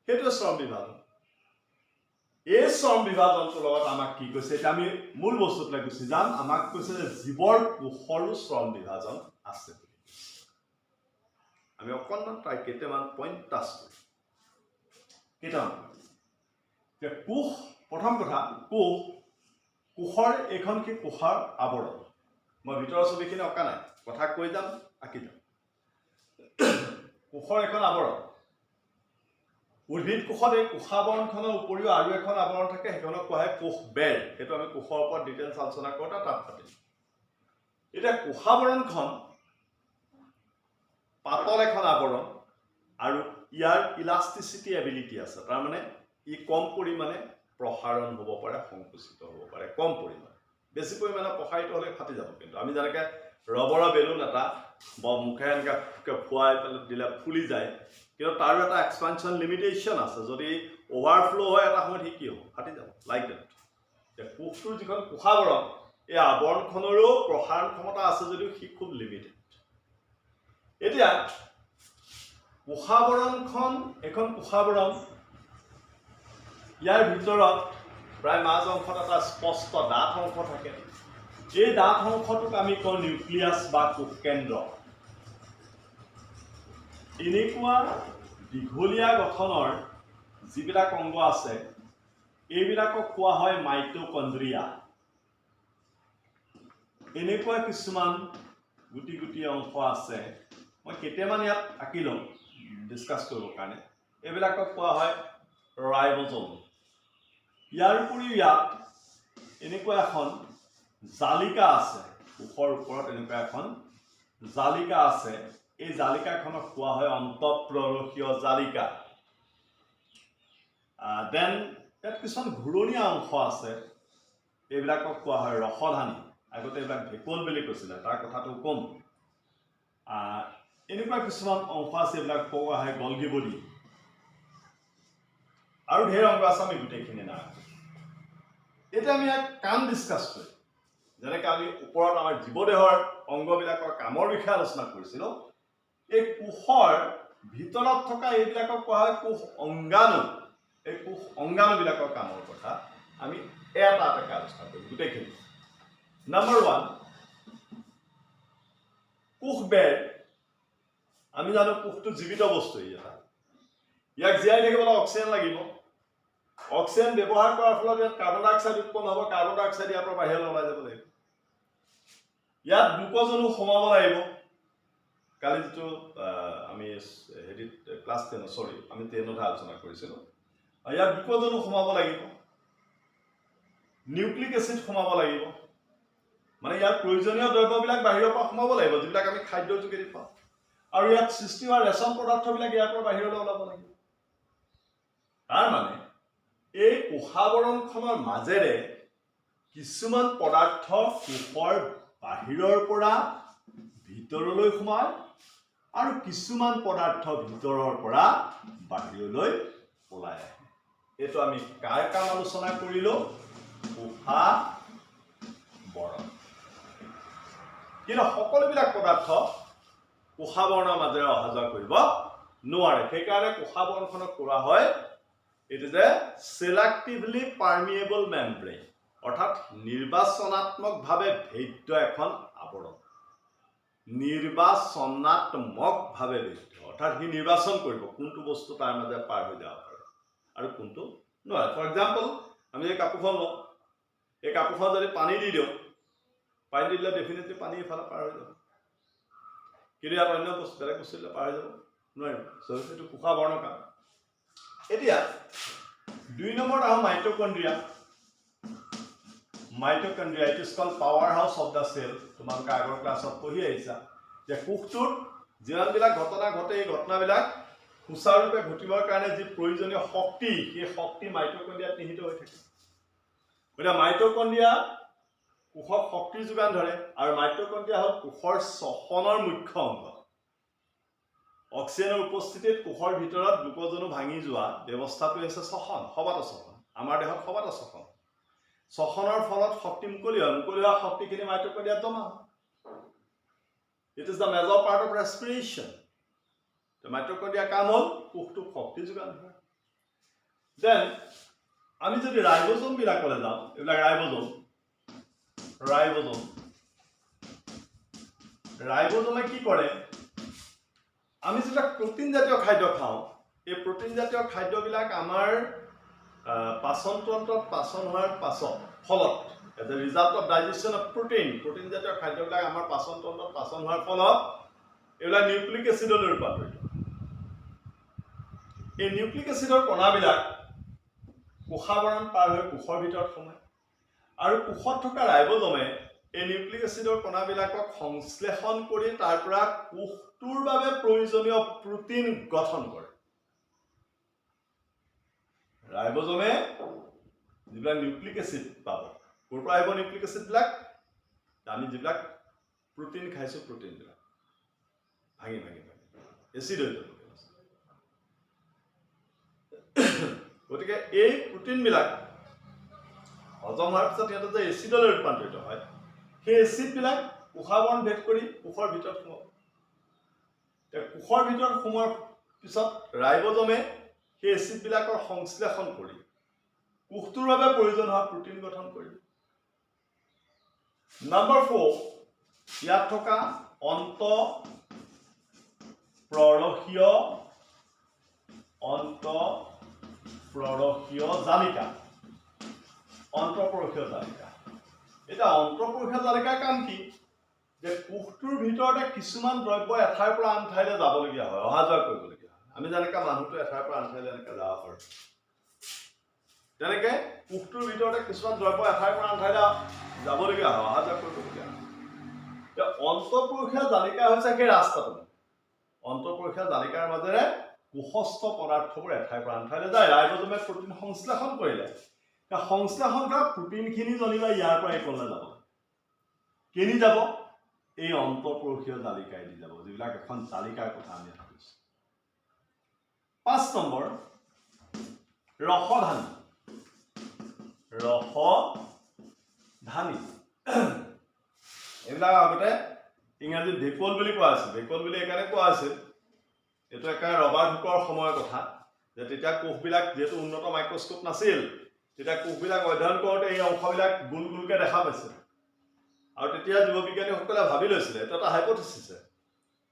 সেইটোৱে শ্ৰম বিভাজন। এই শ্ৰম বিভাজনটোৰ লগত আমাক কি কৈছে, এতিয়া আমি মূল বস্তুটোলৈ গুচি যাম। আমাক কৈছে যে জীৱৰ কোষৰো শ্ৰম বিভাজন আছে বুলি। আমি অকণমান প্ৰায় কেইটামান পইণ্ট টাচ কৰিম। কেইটামান যে কোষ, প্ৰথম কথা, কোষৰ এইখন কি কোষৰ আৱৰণ। মই ভিতৰৰ ছবিখিনি অঁকা নাই, কথা কৈ যাম, আঁকি যাম। কোষৰ এখন আৱৰণ। উদ্ভিদ কোষত এই কোষাৱৰণখনৰ উপৰিও আৰু এখন আৱৰণ থাকে, সেইখনক কোৱা হয় কোষ বেৰ। সেইটো আমি কোষৰ ওপৰত ডিটেইলছ আলোচনা কৰোঁতে তাত পাতিম। এতিয়া কোষাৱৰণখন পাতল এখন আৱৰণ আৰু ইয়াৰ ইলাষ্টিচিটি এবিলিটি আছে। তাৰমানে ই কম পৰিমাণে প্ৰসাৰণ হ'ব পাৰে, সংকুচিত হ'ব পাৰে, কম পৰিমাণে। বেছি পৰিমাণে প্ৰসাৰিত হ'লে ফাটি যাব। কিন্তু আমি যেনেকৈ ৰবৰৰ বেলুন এটা মুখে এনেকৈ ফুৱাই পেলাই দিলে ফুলি যায়, কিন্তু তাৰো এটা এক্সপানশ্যন লিমিটেশ্যন আছে। যদি অভাৰফ্ল' হয় এটা সময়ত সি কি হ'ব? ফাটি যাব। Like that. কোষটোৰ যিখন কোষাৱৰণ, এই আৱৰণখনৰো প্ৰসাৰণ ক্ষমতা আছে যদিও সি খুব লিমিটেড। এতিয়া কোষাৱৰণখন, এখন কোষাৱৰণ, ইয়াৰ ভিতৰত প্ৰায় মাজ অংশত এটা স্পষ্ট ডাঠ অংশ থাকে। এই ডাঠ অংশটোক আমি কওঁ নিউক্লিয়াছ বা কোষকেন্দ্ৰ। এনেকুৱা দীঘলীয়া গঠনৰ যিবিলাক অংগ আছে, এইবিলাকক কোৱা হয় মাইটকণ্ড্ৰিয়া। এনেকুৱা কিছুমান গুটি গুটি অংশ আছে, মই কেইটামান ইয়াত আঁকি লওঁ ডিছকাছ কৰিবৰ কাৰণে। এইবিলাকক কোৱা হয় ৰাইব'জম। ইয়াৰ উপৰিও ইয়াত এনেকুৱা এখন জালিকা আছে, কোষৰ ওপৰত এনেকুৱা এখন জালিকা আছে। এই জালিকাখনক কোৱা হয় অন্তঃপ্ৰৰসীয় জালিকা। দেন ইয়াত কিছুমান ঘূৰণীয়া অংশ আছে, এইবিলাকক কোৱা হয় ৰসধানী। আগতে এইবিলাক ভেকুল বুলি কৈছিলে, তাৰ কথাটো ক'ম। এনেকুৱা কিছুমান অংশ আছে, এইবিলাক কোৱা হয় গলগি বডি। আৰু ঢেৰ অংগ আছে, আমি গোটেইখিনি নাই। এতিয়া আমি ইয়াক কাম ডিছকাছ কৰিম। যেনেকৈ আমি ওপৰত আমাৰ জীৱদেহৰ অংগবিলাকৰ কামৰ বিষয়ে আলোচনা কৰিছিলোঁ, এই কোষৰ ভিতৰত থকা এইবিলাকক কোৱা হয় কোষ অংগাণু। এই কোষ অংগাণুবিলাকৰ কামৰ কথা আমি এটা এটাকৈ আলোচনা কৰিম গোটেইখিনি। নম্বৰ 1, কোষ বেৰ। আমি জানো কোষটো জীৱিত বস্তু। ইয়াক জীয়াই থাকিবলৈ অক্সিজেন লাগিব। অক্সিজেন ব্যৱহাৰ কৰাৰ ফলত ইয়াত কাৰ্বন ডাই অক্সাইড উৎপন্ন হ'ব। কাৰ্বন ডাই অক্সাইড ইয়াৰ পৰা বাহিৰলৈ ওলাই যাব লাগিব। ইয়াত গ্লুক'জ অণু সোমাব লাগিব। কালি যিটো আমি হেৰিত ক্লাছ 10, আমি 10তহে আলোচনা কৰিছিলোঁ। ইয়াত গ্লুক'জ অণু সোমাব লাগিব, নিউক্লিক এচিড সোমাব লাগিব, মানে ইয়াৰ প্ৰয়োজনীয় দ্ৰব্যবিলাক বাহিৰৰ পৰা সোমাব লাগিব, যিবিলাক আমি খাদ্যৰ যোগেদি পাওঁ, আৰু ইয়াত সৃষ্টি হোৱা ৰেচন পদাৰ্থবিলাক ইয়াৰ পৰা বাহিৰলৈ ওলাব লাগিব। তাৰ মানে এই কোষাবৰণখনৰ মাজেৰে কিছুমান পদাৰ্থ কোষৰ বাহিৰৰ পৰা ভিতৰলৈ সোমায় আৰু কিছুমান পদাৰ্থ ভিতৰৰ পৰা বাহিৰলৈ ওলাই আহে। এইটো আমি কাৰ কাম আলোচনা কৰিলো? কোষাবৰণ। কিন্তু সকলোবিলাক পদাৰ্থ কোষাবৰণৰ মাজেৰে অহা যোৱা কৰিব নোৱাৰে। সেইকাৰণে কোষাবৰণখনক কোৱা হয় ইট ইজ এ চেলেক্টিভলি পাৰ্মিয়েবল মেমব্ৰেইন, অৰ্থাৎ নিৰ্বাচনাত্মকভাৱে ভেদ্য এখন আৱৰণ। নিৰ্বাচনাত্মকভাৱে ভেদ্য, অৰ্থাৎ সি নিৰ্বাচন কৰিব কোনটো বস্তু তাৰ মাজে পাৰ হৈ যাব পাৰে আৰু কোনটো নোৱাৰে। ফৰ এক্সাম্পল, আমি এই কাপোৰখন লওঁ, এই কাপোৰখন যদি পানী দি দিওঁ, পানী দি দিলে ডেফিনেটলি পানী এফালে পাৰ হৈ যাব, কিন্তু ইয়াত অন্য বস্তু বেলেগ বস্তু দিলে পাৰ হৈ যাব নোৱাৰিব। চ' সেইটো কোষাবৰণৰ কাম। এতিয়া 2 নম্বৰত আহোঁ mitochondria. Mitochondria, it is called power house of the cell. তোমালোকে আগৰ ক্লাছত পঢ়ি আহিছা যে কোষটোত যিমানবিলাক ঘটনা ঘটে, এই ঘটনাবিলাক সুচাৰুৰূপে ঘটিবৰ কাৰণে যি প্ৰয়োজনীয় শক্তি, সেই শক্তি মাইটকণ্ড্ৰিয়াত নিহিত হৈ থাকে। গতিকে মাইটকণ্ড্ৰিয়া কোষক শক্তি যোগান ধৰে, আৰু মাইটকণ্ড্ৰিয়া হ'ল কোষৰ শ্বসনৰ মুখ্য অংগ। অক্সিজেনৰ উপস্থিতিত কোষৰ ভিতৰত গ্লুক'জনো ভাঙি যোৱা ব্যৱস্থাটো হৈছে শ্বসন, সবাত শ্বসন। আমাৰ দেহত সবাত শ্বসন। শ্বসনৰ ফলত শক্তি মুকলি হয়, মুকলি হোৱা শক্তিখিনি মাইটকণ্ড্ৰিয়াত জমা হয়। It is the major part of respiration. মাইটকণ্ড্ৰিয়াৰ কাম হ'ল কোষটোক শক্তি যোগান ধৰা। দেন আমি যদি ৰাইবজমবিলাকলৈ যাওঁ, এইবিলাক ৰাইবজমে কি কৰে? আমি যিবিলাক প্ৰটিন জাতীয় খাদ্য খাওঁ, এই প্ৰটিন জাতীয় খাদ্যবিলাক আমাৰ পাচন তন্ত্ৰত পাচন হোৱাৰ ফলত, as a result of digestion of protein জাতীয় খাদ্যবিলাক আমাৰ পাচন তন্ত্ৰত পাচন হোৱাৰ ফলত এইবিলাক নিউক্লিক এচিডলৈ ৰূপান্তৰিত। এই নিউক্লিক এচিডৰ কণাবিলাক কোষাবৰণ পাৰ হৈ কোষৰ ভিতৰত সোমায়, আৰু কোষত থকা ৰাইবজমে এই নিউক্লিক এচিডৰ কণাবিলাকক সংশ্লেষণ কৰি তাৰ পৰা কোষটোৰ বাবে প্ৰয়োজনীয় প্ৰটিন গঠন কৰে। ৰাইবজমে যিবিলাক নিউক্লিক এচিড পাব, ক'ৰ পৰা আহিব নিউক্লিক এচিডবিলাক? আমি যিবিলাক প্ৰটিন খাইছোঁ, প্ৰটিনবিলাক ভাঙি এচিড হৈ যাব। গতিকে এই প্ৰটিনবিলাক হজম হোৱাৰ পিছত সিহঁতে যে এচিডলৈ ৰূপান্তৰিত হয়, সেই এচিডবিলাক কোষাবৰণ ভেদ কৰি কোষৰ ভিতৰত সোমাব। কোষৰ ভিতৰত সোমোৱাৰ পিছত ৰাইবজমে সেই এচিডবিলাকৰ সংশ্লেষণ কৰি কোষটোৰ বাবে প্ৰয়োজন হোৱা প্ৰটিন গঠন কৰিব। নম্বৰ 4, ইয়াত থকা অন্তঃপ্ৰৰসীয় জালিকা। অন্তঃপ্ৰৰসীয় জালিকা, এতিয়া অন্তঃপ্ৰৰসীয় জালিকাৰ কাম কি? যে কোষটোৰ ভিতৰতে কিছুমান দ্ৰব্য এঠাইৰ পৰা আন ঠাইলৈ যাবলগীয়া হয়, অহা যোৱা কৰিবলগীয়া হয়। আমি যেনেকৈ মানুহটো এঠাইৰ পৰা আন ঠাইলৈ এনেকৈ যাব পাৰোঁ, তেনেকৈ কোষটোৰ ভিতৰতে কিছুমান দ্ৰব্য এঠাইৰ পৰা আন ঠাইলৈ যাবলগীয়া হয়, অহা যোৱা কৰিবলগীয়া হয়। এতিয়া অন্তঃপ্ৰৰসীয় জালিকা হৈছে সেই ৰাস্তাটো। অন্তঃপ্ৰৰসীয় জালিকাৰ মাজেৰে কোষস্থ পদাৰ্থবোৰ এঠাইৰ পৰা আন ঠাইলৈ যায়। ৰাইবজমে প্ৰটিন সংশ্লেষণ কৰিলে, সংশ্লেষণ কৰা প্ৰটিনখিনি যেনিবা ইয়াৰ পৰা এইকণলৈ যাব। কেনি যাব? এই অন্তঃপ্ৰৰসীয় জালিকাই দি যাব, যিবিলাক এখন জালিকাৰ কথা আমি কৈছোঁ। 5 নম্বৰ, ৰসধানী। এইবিলাক আগতে ইংৰাজীত ভেকুৱল বুলি কোৱা আছিল। ভেকুৱল বুলি এইকাৰণে কোৱা আছিল, এইটো একেবাৰে ৰবাৰ হুকৰ সময়ৰ কথা, যে তেতিয়া কোষবিলাক যিহেতু উন্নত মাইক্ৰস্কোপ নাছিল, তেতিয়া কোষবিলাক অধ্যয়ন কৰোঁতে এই অংশবিলাক গোল গোলকৈ দেখা পাইছিল। আৰু তেতিয়া জীৱ বিজ্ঞানীসকলে ভাবি লৈছিলে, এইটো এটা হাইপথেচিছ,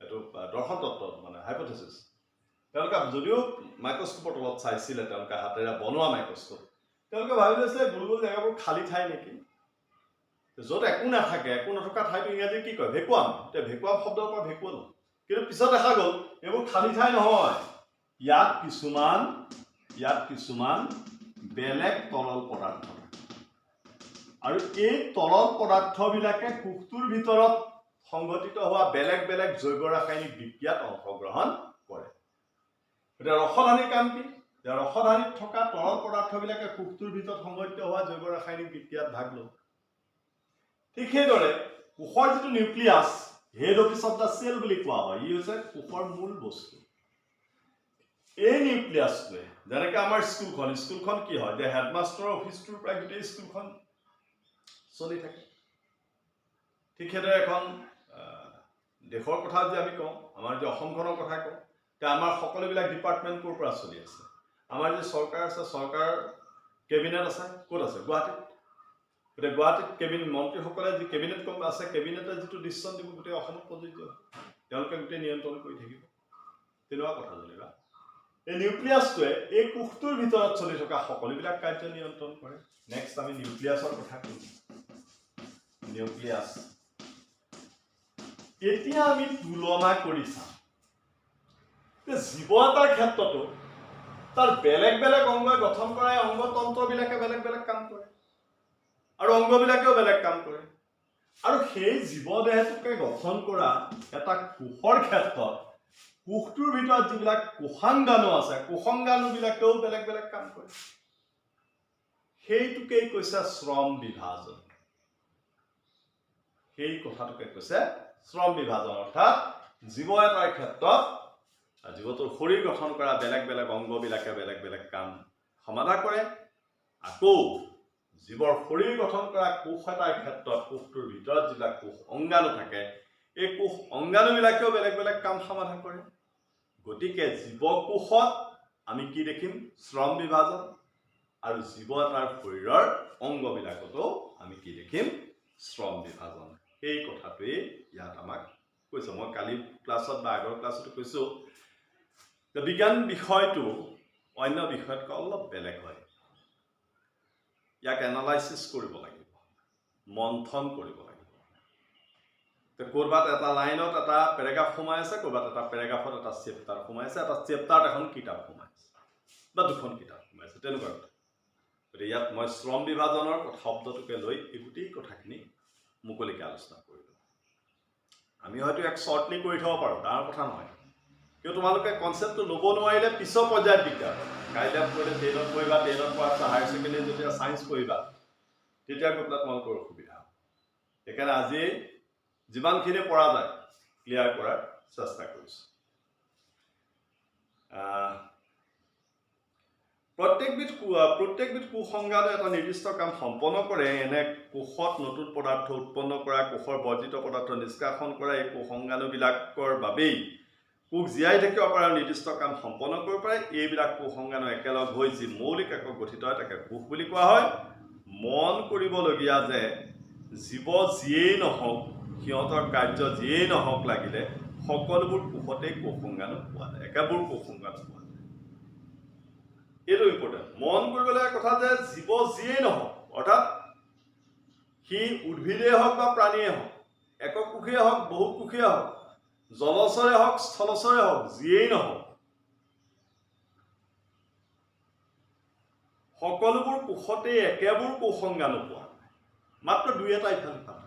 এইটো দৰ্শন তত্ত্ব, মানে হাইপথেচিছ। তেওঁলোকে যদিও মাইক্ৰস্কোপৰ তলত চাইছিলে, তেওঁলোকে হাতেৰে বনোৱা মাইক্ৰস্কোপ, তেওঁলোকে ভাবি লৈছিলে গোল গোল জেগাবোৰ খালী ঠাই নেকি, য'ত একো নাথাকে। একো নথকা ঠাইটো ইংৰাজীত কি কয়? ভেকুৱাম। এতিয়া ভেকুৱাম শব্দৰ পৰা ভেকুৱাল, কিন্তু পিছত দেখা গ'ল এইবোৰ খালী ঠাই নহয়, ইয়াত কিছুমান বেলেগ তৰল পদাৰ্থ। আৰু এই তৰল পদাৰ্থবিলাকে কোষটোৰ ভিতৰত সংঘটিত হোৱা বেলেগ বেলেগ জৈৱ ৰাসায়নিক বিক্ৰিয়াত অংশগ্ৰহণ কৰে। এতিয়া ৰসধানীৰ কাম কি? ৰসধানীত থকা তৰল পদাৰ্থবিলাকে কোষটোৰ ভিতৰত সংঘটিত হোৱা জৈৱ ৰাসায়নিক বিক্ৰিয়াত ভাগ লয়। ঠিক সেইদৰে কোষৰ যিটো nucleus, head office of the cell বুলি কোৱা হয়, ই হৈছে কোষৰ মূল বস্তু। এই নিউক্লিয়াছটোৱে যেনেকৈ আমাৰ স্কুলখন কি হয়, যে হেডমাষ্টাৰৰ অফিচটোৰ পৰা গোটেই স্কুলখন চলি থাকে। ঠিক সেইদৰে এখন দেশৰ কথা যদি আমি কওঁ, আমাৰ যদি অসমখনৰ কথা কওঁ, তেতিয়া আমাৰ সকলোবিলাক ডিপাৰ্টমেণ্ট ক'ৰ পৰা চলি আছে? আমাৰ যি চৰকাৰ আছে, চৰকাৰ কেবিনেট আছে, ক'ত আছে? গুৱাহাটীত। গতিকে গুৱাহাটীত মন্ত্ৰীসকলে যি কেবিনেট আছে, কেবিনেটে যিটো ডিচিশ্যন দিব গোটেই অসমত প্ৰযোজ্য, তেওঁলোকে গোটেই নিয়ন্ত্ৰণ কৰি থাকিব। তেনেকুৱা কথা যেনিবা এই নিউক্লিয়াছটোৱে এই কোষটোৰ ভিতৰত চলি থকা সকলোবিলাক কাৰ্য নিয়ন্ত্ৰণ কৰে। নেক্সট আমি নিউক্লিয়াছৰ কথা কম। নিউক্লিয়াছ এতিয়া আমি তুলনা কৰি চাম যে জীৱ এটাৰ ক্ষেত্ৰতো তাৰ বেলেগ বেলেগ অংগই গঠন কৰা অংগতন্ত্ৰবিলাকে বেলেগ বেলেগ কাম কৰে আৰু অংগবিলাকেও বেলেগ কাম কৰে। আৰু সেই জীৱ দেহটোকে গঠন কৰা এটা কোষৰ ক্ষেত্ৰত কোষটোৰ ভিতৰত যিবিলাক কোষাংগাণু আছে, কোষাংগাণুবিলাকেও বেলেগ বেলেগ কাম কৰে। সেইটোকেই কৈছে শ্ৰম বিভাজন। সেই কথাটোকে কৈছে শ্ৰম বিভাজন, অৰ্থাৎ জীৱ এটাৰ ক্ষেত্ৰত জীৱটোৰ শৰীৰ গঠন কৰা বেলেগ বেলেগ অংগবিলাকে বেলেগ বেলেগ কাম সমাধা কৰে। আকৌ জীৱৰ শৰীৰ গঠন কৰা কোষ এটাৰ ক্ষেত্ৰত কোষটোৰ ভিতৰত যিবিলাক কোষ অংগাণু থাকে, এই কোষ অংগাণুবিলাকেও বেলেগ বেলেগ কাম সমাধা কৰে। গতিকে জীৱকোষত আমি কি দেখিম? শ্ৰম বিভাজন। আৰু জীৱ এটাৰ শৰীৰৰ অংগবিলাকতো আমি কি দেখিম? শ্ৰম বিভাজন। সেই কথাটোৱেই ইয়াত আমাক কৈছে। মই কালি ক্লাছত বা আগৰ ক্লাছতো কৈছোঁ যে বিজ্ঞান বিষয়টো অন্য বিষয়তকৈ অলপ বেলেগ হয়। ইয়াক এনালাইচিছ কৰিব লাগিব, মন্থন কৰিব লাগিব। ক'ৰবাত এটা লাইনত এটা পেৰাগ্ৰাফ সোমাই আছে, ক'ৰবাত এটা পেৰাগ্ৰাফত এটা চেপ্টাৰ সোমাই আছে, এটা চেপ্টাৰত এখন কিতাপ সোমাই আছে বা দুখন কিতাপ সোমাই আছে, তেনেকুৱা কথা। গতিকে ইয়াত মই শ্ৰম বিভাজনৰ শব্দটোকে লৈ এই গোটেই কথাখিনি মুকলিকৈ আলোচনা কৰিলোঁ। আমি হয়তো এক শ্বৰ্টলি কৰি থ'ব পাৰোঁ, ডাঙৰ কথা নহয়। কিয় তোমালোকে কনচেপ্টটো ল'ব নোৱাৰিলে পিছৰ পৰ্যায়ত দিগদাৰ। কাইলৈ পঢ়িলে 10ত পঢ়িবা, 10ত পঢ়াৰ পিছত হায়াৰ ছেকেণ্ডেৰী যেতিয়া ছায়েন্স পঢ়িবা, তেতিয়া গৈ পেলাই তোমালোকৰ অসুবিধা হ'ব। সেইকাৰণে আজি যিমানখিনি পৰা যায় ক্লিয়াৰ কৰাৰ চেষ্টা কৰিছোঁ। প্ৰত্যেকবিধ কোষাংগাণু এটা নিৰ্দিষ্ট কাম সম্পন্ন কৰে। এনে কোষত নতুন পদাৰ্থ উৎপন্ন কৰা, কোষৰ বৰ্জিত পদাৰ্থ নিষ্কাশন কৰা, এই কোষাংগাণুবিলাকৰ বাবেই কোষ জীয়াই থাকিব পাৰে আৰু নিৰ্দিষ্ট কাম সম্পন্ন কৰিব পাৰে। এইবিলাক কোষাংগাণু একেলগ হৈ যি মৌলিক একক গঠিত হয় তাকে কোষ বুলি কোৱা হয়। মন কৰিবলগীয়া যে জীৱ যিয়েই নহওক, সিহঁতৰ কাৰ্য যিয়েই নহওক লাগিলে, সকলোবোৰ কোষতেই কোষাংগাণু পোৱা যায়, একেবোৰ কোষাংগাণু পোৱা যায়। এইটো ইম্পৰ্টেণ্ট। মন কৰিবলগীয়া কথা যে জীৱ যিয়েই নহওক, অৰ্থাৎ সি উদ্ভিদেই হওক বা প্ৰাণীয়ে হওক, একক কোষেই হওক বহু কোষেই হওক, জলচৰে হওক স্থলচৰে হওক, যিয়েই নহওক, সকলোবোৰ কোষতেই একেবোৰ কোষাংগাণু পোৱা যায়, মাত্ৰ দুই এটা ইফাল সিফাল।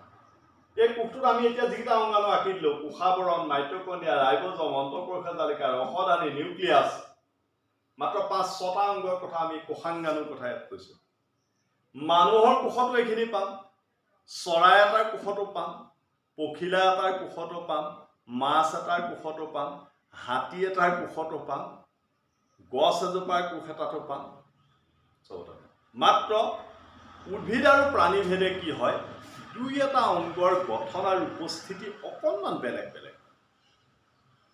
এই কোষটোত আমি এতিয়া যিকেইটা অংগাণু আঁকি দিলোঁ, কোষাবৰণ, মাইটকণ্ড্ৰিয়া, ৰাইব'জম, অন্তঃকোষীয় জালিকা, ৰসধানী, নিউক্লিয়াছ, মাত্ৰ 5-6টা অংগৰ কথা আমি কোষাংগাণুৰ কথা ইয়াত কৈছোঁ। মানুহৰ কোষতো এইখিনি পাম, চৰাই এটাৰ কোষতো পাম, পখিলা এটাৰ কোষতো পাম, মাছ এটাৰ কোষতো পাম, হাতী এটাৰ কোষতো পাম, গছ এজোপাৰ কোষ এটাতো পাম, চবতে। মাত্ৰ উদ্ভিদ আৰু প্ৰাণীভেদে কি হয়, দুই এটা অংগৰ গঠন আৰু উপস্থিতি অকণমান বেলেগ বেলেগ।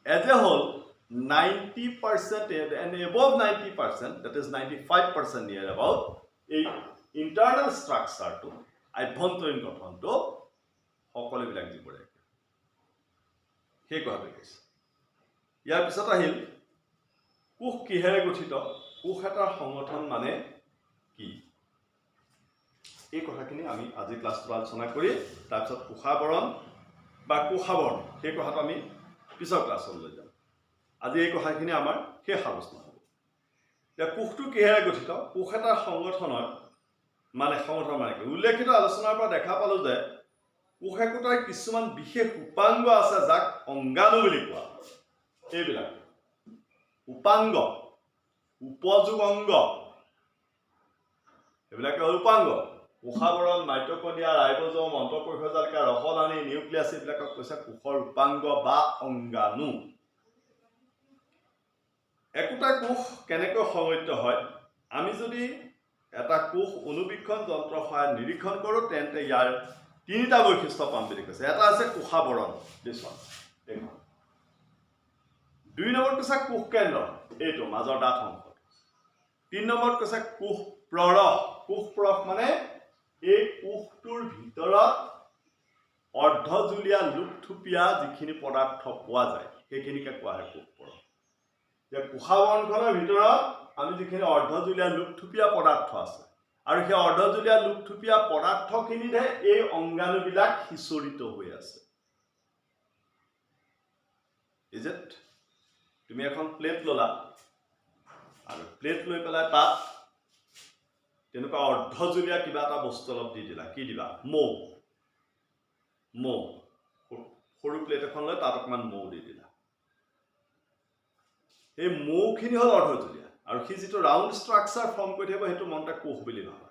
As a whole 90% and above 90%, that is 95% near about, এই ইণ্টাৰনেল ষ্ট্ৰাকচাৰটো, আভ্যন্তৰীণ গঠনটো সকলোবিলাক জীৱৰে সেই কথাটো কৈছে। ইয়াৰ পিছত আহিল কোষ কিহেৰে গঠিত, কোষ এটাৰ সংগঠন মানে কি। এই কথাখিনি আমি আজি ক্লাছটো আলোচনা কৰি তাৰপিছত কোষাবৰণ বা কোষাবৰণ সেই কথাটো আমি পিছৰ ক্লাছত লৈ যাম। আজি এই কথাখিনি আমাৰ শেষ আলোচনা হ'ব। এতিয়া কোষটো কিহেৰে গঠিত, কোষ এটাৰ সংগঠনৰ মানে সংগঠন মানে কি উল্লেখিত আলোচনাৰ পৰা দেখা পালো যে কোষ একোটাৰ কিছুমান বিশেষ উপাংগ আছে যাক অংগাণু বুলি কোৱা হয় এইবিলাক উপাংগ উপযোগ অংগ এইবিলাকে উপাংগ কোষাবৰণ মাইটকণ্ড্ৰিয়া ৰাইবোজম অন্তঃকোষজালিকা ৰসদানি নিউক্লিয়াছ এইবিলাকক কৈছে কোষৰ উপাংগ বা অংগাণু একোটা কোষ কেনেকৈ সংগঠিত হয় আমি যদি এটা কোষ অনুবীক্ষণ যন্ত্ৰৰ সহায়ত নিৰীক্ষণ কৰোঁ তেন্তে ইয়াৰ তিনিটা বৈশিষ্ট্য পাম বুলি কৈছে এটা আছে কোষাবৰণ এইখন 2 নম্বৰ কৈছে কোষ কেন্দ্ৰ এইটো মাজৰ ডাঠ অংশ 3 নম্বৰত কৈছে কোষ প্ৰৰস মানে এই কোষটোৰ ভিতৰত অৰ্ধজুলীয়া লুপথুপীয়া যিখিনি পদাৰ্থ পোৱা যায় সেইখিনিকে কোৱা হয় কোষ প্ৰৰস যে কোষাবৰণখনৰ ভিতৰত আমি যিখিনি অৰ্ধজুলীয়া লুপথুপীয়া পদাৰ্থ আছে আৰু সেই অৰ্ধজুলীয়া লুপথুপীয়া পদাৰ্থখিনিতহে এই অংগাণুবিলাক সিঁচৰিত হৈ আছে ইজ ইট তুমি এখন প্লেট ললা আৰু প্লেট লৈ পেলাই তাত তেনেকুৱা অৰ্ধজুলীয়া কিবা এটা বস্তু অলপ দি দিলা কি দিবা মৌ সৰু প্লেট এখন লৈ তাত অকণমান মৌ দি দিলা এই মৌখিনি হ'ল অৰ্ধজুলীয়া আৰু সি যিটো ৰাউণ্ড ষ্ট্ৰাকচাৰ ফৰ্ম কৰি থাকিব সেইটো মনতে কোষ বুলি ভাবা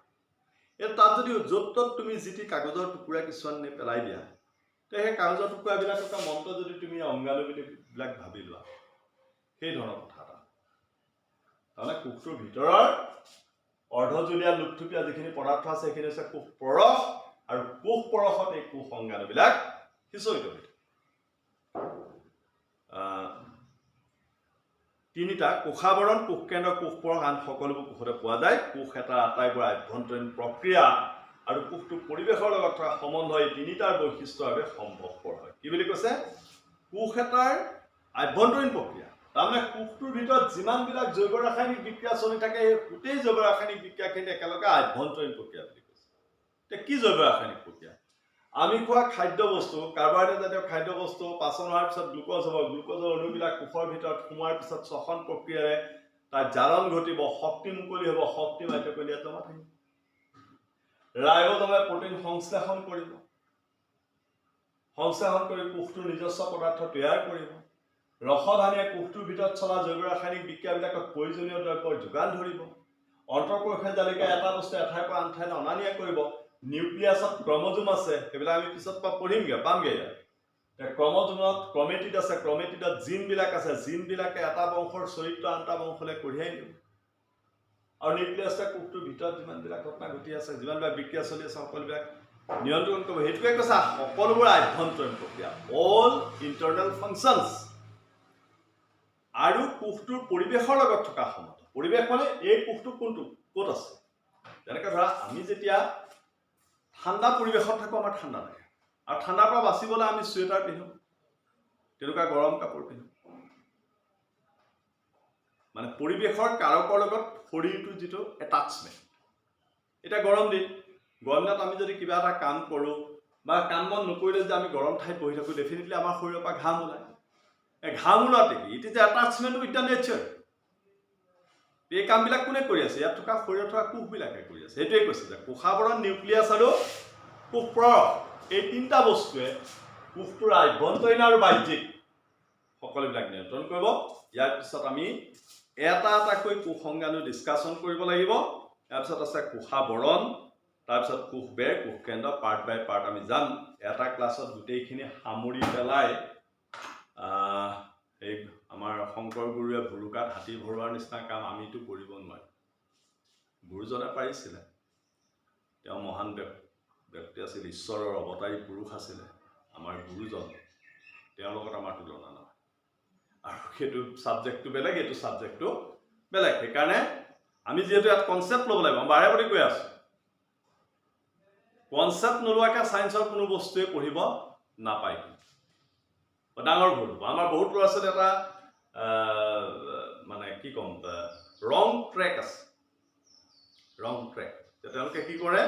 এই তাত যদি য'ত ত'ত তুমি যিটি কাগজৰ টুকুৰা কিছুমান পেলাই দিয়া তে সেই কাগজৰ টুকুৰাবিলাকক মনতে যদি তুমি অংগাণু বিলাক ভাবি লোৱা সেই ধৰণৰ কথা এটা তাৰমানে কোষটোৰ ভিতৰৰ অৰ্ধজুলীয়া লুপথুপীয়া যিখিনি পদাৰ্থ আছে সেইখিনি হৈছে কোষ পৰস আৰু কোষ পৰসত এই কোষ অংগাণুবিলাক সিঁচৰিত হৈ থাকে তিনিটা কোষাবৰণ কোষ কেন্দ্ৰ কোষ পৰস আন সকলোবোৰ কোষতে পোৱা যায় কোষ এটা আটাইবোৰ আভ্যন্তৰীণ প্ৰক্ৰিয়া আৰু কোষটো পৰিৱেশৰ লগত থকা সম্বন্ধ এই তিনিটাৰ বৈশিষ্ট্যৰ বাবে সম্ভৱপৰ হয় কি বুলি কৈছে কোষ এটাৰ আভ্যন্তৰীণ প্ৰক্ৰিয়া তাৰমানে কোষটোৰ ভিতৰত যিমানবিলাক জৈৱ ৰাসায়নিক বিক্ৰিয়া চলি থাকে এই গোটেই জৈৱ ৰাসায়নিক বিক্ৰিয়াখিনি একেলগে আভ্যন্তৰীণ প্ৰক্ৰিয়া বুলি কৈছে এতিয়া কি জৈৱ ৰাসায়নিক প্ৰক্ৰিয়া আমি খোৱা খাদ্য বস্তু কাৰ্বহাইড্ৰেট জাতীয় খাদ্য বস্তু পাচন হোৱাৰ পিছত গ্লুক'জ হ'ব গ্লুক'জৰ অণুবিলাক কোষৰ ভিতৰত সোমোৱাৰ পিছত শ্বসন প্ৰক্ৰিয়াৰে তাৰ জাৰণ ঘটিব শক্তি মুকলি হ'ব শক্তি মাইটকণ্ড্ৰিয়াত জমা থাকিব ৰাইবোজমে প্ৰটিন সংশ্লেষণ কৰিব সংশ্লেষণ কৰি কোষটোৰ নিজস্ব পদাৰ্থ তৈয়াৰ কৰিব ৰসদানিয়ে কোষটোৰ ভিতৰত চলা জৈৱ ৰাসায়নিক বিক্ৰিয়াবিলাকক প্ৰয়োজনীয় দ্ৰব্যৰ যোগান ধৰিব অন্তঃকোষজালিকাই এটা বস্তু এঠাইৰ পৰা আন ঠাইলৈ অনা নিয়া কৰিব নিউক্লিয়াছত ক্ৰমজোম আছে সেইবিলাক আমি পিছত পঢ়িমগৈ পামগৈ ইয়াত ক্ৰমজোমত ক্ৰমেটিড আছে ক্ৰমেটিডত জিনবিলাক আছে জিনবিলাকে এটা বংশৰ চৰিত্ৰ আনটা বংশলৈ কঢ়িয়াই নিব আৰু নিউক্লিয়াছে কোষটোৰ ভিতৰত যিমানবিলাক ঘটনা ঘটি আছে যিমানবিলাক বিক্ৰিয়া চলি আছে সকলোবিলাক নিয়ন্ত্ৰণ কৰিব সেইটোকে কৈছে সকলোবোৰ আভ্যন্তৰীণ প্ৰক্ৰিয়া অল ইণ্টাৰনেল ফাংচনছ আৰু কোষটোৰ পৰিৱেশৰ লগত থকা সম্বন্ধ পৰিৱেশ মানে এই কোষটো কোনটো ক'ত আছে যেনেকৈ ধৰা আমি যেতিয়া ঠাণ্ডা পৰিৱেশত থাকোঁ আমাৰ ঠাণ্ডা লাগে আৰু ঠাণ্ডাৰ পৰা বাচিবলৈ আমি চুৱেটাৰ পিন্ধো তেনেকুৱা গৰম কাপোৰ পিন্ধো মানে পৰিৱেশৰ কাৰকৰ লগত শৰীৰটো যিটো এটাচমেণ্ট এতিয়া গৰম দিনত আমি যদি কিবা এটা কাম কৰোঁ বা কাম বন নকৰিলে যদি আমি গৰম ঠাইত বহি থাকোঁ ডেফিনেটলি আমাৰ শৰীৰৰ পৰা ঘাম ওলায় এই ঘাম ওলাওঁতে কি it is attachment with the nature এই কামবিলাক কোনে কৰি আছে ইয়াত থকা শৰীৰত থকা কোষবিলাকে কৰি আছে সেইটোৱে কৈছে যে কোষাবৰণ নিউক্লিয়াছ আৰু কোষ প্ৰৰস এই তিনিটা বস্তুৱে কোষটোৰ আভ্যন্তৰীণ আৰু বাহ্যিক সকলোবিলাক নিয়ন্ত্ৰণ কৰিব ইয়াৰ পিছত আমি এটা এটাকৈ কোষ অংগাণু ডিছকাশ্যন কৰিব লাগিব তাৰপিছত আছে কোষাবৰণ তাৰপিছত কোষ বেৰ কোষ কেন্দ্ৰ পাৰ্ট বাই পাৰ্ট আমি যাম এটা ক্লাছত গোটেইখিনি সামৰি পেলাই এই আমাৰ শংকৰ গুৰুৱে ভুৰুকাত হাতী ভৰোৱাৰ নিচিনা কাম আমিতো কৰিব নোৱাৰিম গুৰুজনে পাৰিছিলে তেওঁ মহান ব্যক্তি আছিল ঈশ্বৰৰ অৱতাৰী পুৰুষ আছিলে আমাৰ গুৰুজন তেওঁৰ লগত আমাৰ তুলনা নহয় আৰু সেইটো ছাবজেক্টটো বেলেগ এইটো ছাবজেক্টটো বেলেগ সেইকাৰণে আমি যিহেতু ইয়াত কনচেপ্ট ল'ব লাগিব বাৰে বাৰে কৈ আছোঁ কনচেপ্ট নোলোৱাকৈ ছায়েন্সৰ কোনো বস্তুৱে পঢ়িব নাপায় ডাঙৰ ভুল হ'ব আমাৰ বহুত ল'ৰা ছোৱালী এটা মানে কি ক'ম ৰং ট্ৰেক আছে ৰং ট্ৰেক তেওঁলোকে কি কৰে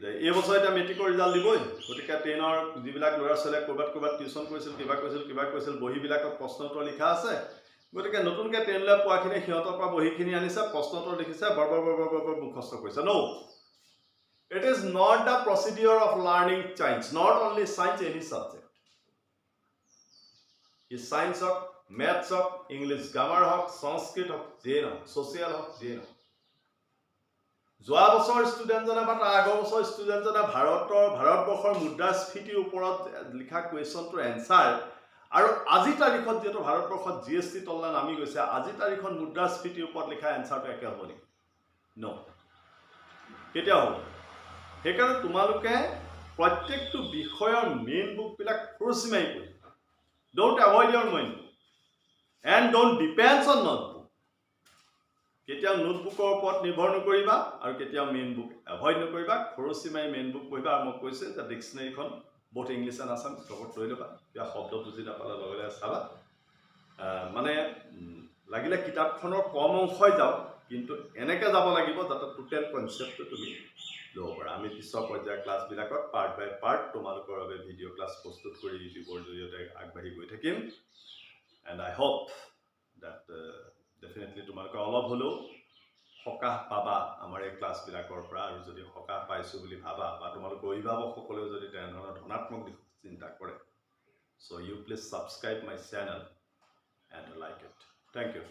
যে এই বছৰ এতিয়া মেট্ৰিকৰ ৰিজাল্ট দিবই গতিকে 10ৰ যিবিলাক ল'ৰা ছোৱালীয়ে ক'ৰবাত টিউশ্যন কৰিছিল কিবা কৰিছিল বহীবিলাকত প্ৰশ্ন উত্তৰ লিখা আছে গতিকে নতুনকৈ 10লৈ পোৱাখিনি সিহঁতৰ পৰা বহীখিনি আনিছে প্ৰশ্ন উত্তৰ লিখিছে বৰ মুখস্থ কৰিছে ন It is not the procedure of learning science, not only science, any subject. Is science of, maths of, English grammar of, Sanskrit of, Jain of, social of, Jain of. যোৱা বছৰ ষ্টুডেণ্টজনে বা তাৰ আগৰ বছৰ ষ্টুডেণ্টজনে ভাৰতবৰ্ষৰ মুদ্ৰাস্ফীতিৰ ওপৰত লিখা কুৱেশ্যনটোৰ এনচাৰ আৰু আজি তাৰিখত যিহেতু ভাৰতবৰ্ষত GST তললৈ নামি গৈছে, আজি তাৰিখত মুদ্ৰাস্ফীতিৰ ওপৰত লিখা এনচাৰটো একে হ'ব নেকি? ন, কেতিয়া হ'ব? সেইকাৰণে তোমালোকে প্ৰত্যেকটো বিষয়ৰ মেইন বুকবিলাক খৰচি মাৰি পঢ়িবা। Don't avoid your main book and don't depends on notebook. কেতিয়াও নোটবুকৰ ওপৰত নিৰ্ভৰ নকৰিবা আৰু কেতিয়াও মেইন বুক এভইড নকৰিবা। খৰচি মাৰি মেইন বুক পঢ়িবা। আৰু মই কৈছোঁ যে ডিক্সনেৰীখন বহুত ইংলিছ এণ্ড আছামিজ লগত লৈ ল'বা। কিবা শব্দ বুজি নাপালে লগে লগে চাবা। মানে লাগিলে কিতাপখনৰ কম অংশই যাওক, কিন্তু এনেকৈ যাব লাগিব যাতে টোটেল কনচেপ্টটো তুমি ল'ব পাৰা। আমি পিছৰ পৰ্যায়ৰ ক্লাছবিলাকত পাৰ্ট বাই পাৰ্ট তোমালোকৰ বাবে ভিডিঅ' ক্লাছ প্ৰস্তুত কৰি ইউটিউবৰ জৰিয়তে আগবাঢ়ি গৈ থাকিম। And I hope that definitely তোমালোকে অলপ হ'লেও সকাহ পাবা আমাৰ এই ক্লাছবিলাকৰ পৰা। আৰু যদি সকাহ পাইছোঁ বুলি ভাবা বা তোমালোকৰ অভিভাৱকসকলেও যদি তেনেধৰণৰ ধনাত্মক দিশ চিন্তা কৰে, so' you please subscribe my channel and like it. Thank U.